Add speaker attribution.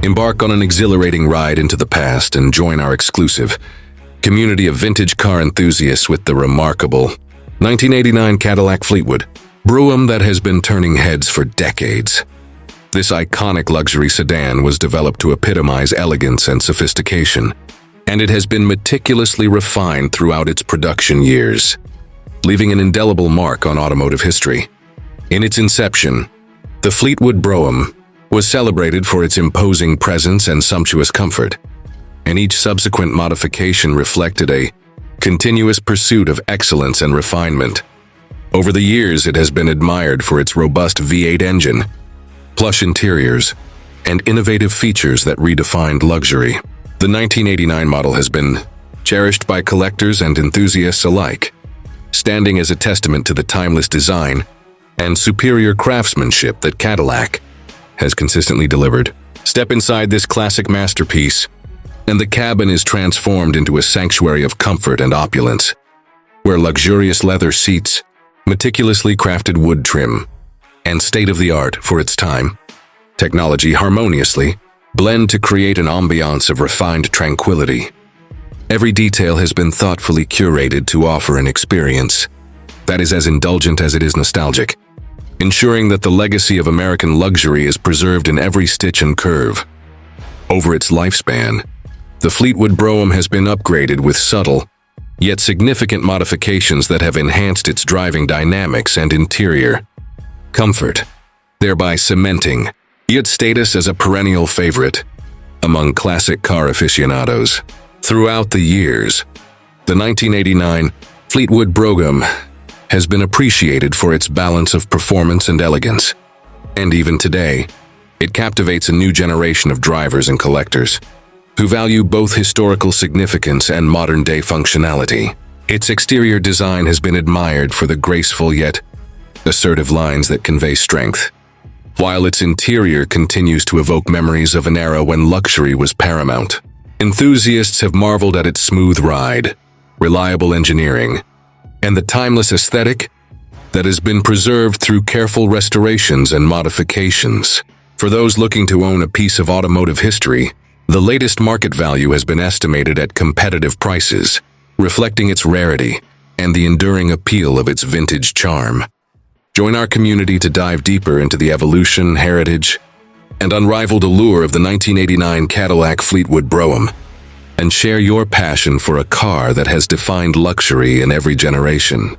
Speaker 1: Embark on an exhilarating ride into the past and join our exclusive community of vintage car enthusiasts with the remarkable 1989 Cadillac Fleetwood Brougham that has been turning heads for decades. This iconic luxury sedan was developed to epitomize elegance and sophistication, and it has been meticulously refined throughout its production years, leaving an indelible mark on automotive history. In its inception, the Fleetwood Brougham was celebrated for its imposing presence and sumptuous comfort, and each subsequent modification reflected a continuous pursuit of excellence and refinement. Over the years, it has been admired for its robust V8 engine, plush interiors, and innovative features that redefined luxury. The 1989 model has been cherished by collectors and enthusiasts alike, standing as a testament to the timeless design and superior craftsmanship that Cadillac has consistently delivered. Step inside this classic masterpiece, and the cabin is transformed into a sanctuary of comfort and opulence, where luxurious leather seats, meticulously crafted wood trim, and state-of-the-art for its time technology harmoniously blend to create an ambiance of refined tranquility. Every detail has been thoughtfully curated to offer an experience that is as indulgent as it is nostalgic, ensuring that the legacy of American luxury is preserved in every stitch and curve. Over its lifespan, the Fleetwood Brougham has been upgraded with subtle, yet significant modifications that have enhanced its driving dynamics and interior comfort, thereby cementing its status as a perennial favorite among classic car aficionados. Throughout the years, the 1989 Fleetwood Brougham has been appreciated for its balance of performance and elegance, and even today, it captivates a new generation of drivers and collectors who value both historical significance and modern-day functionality. Its exterior design has been admired for the graceful yet assertive lines that convey strength, while its interior continues to evoke memories of an era when luxury was paramount. Enthusiasts have marveled at its smooth ride, reliable engineering, and the timeless aesthetic that has been preserved through careful restorations and modifications. For those looking to own a piece of automotive history, the latest market value has been estimated at competitive prices, reflecting its rarity and the enduring appeal of its vintage charm. Join our community to dive deeper into the evolution, heritage, and unrivaled allure of the 1989 Cadillac Fleetwood Brougham, and share your passion for a car that has defined luxury in every generation.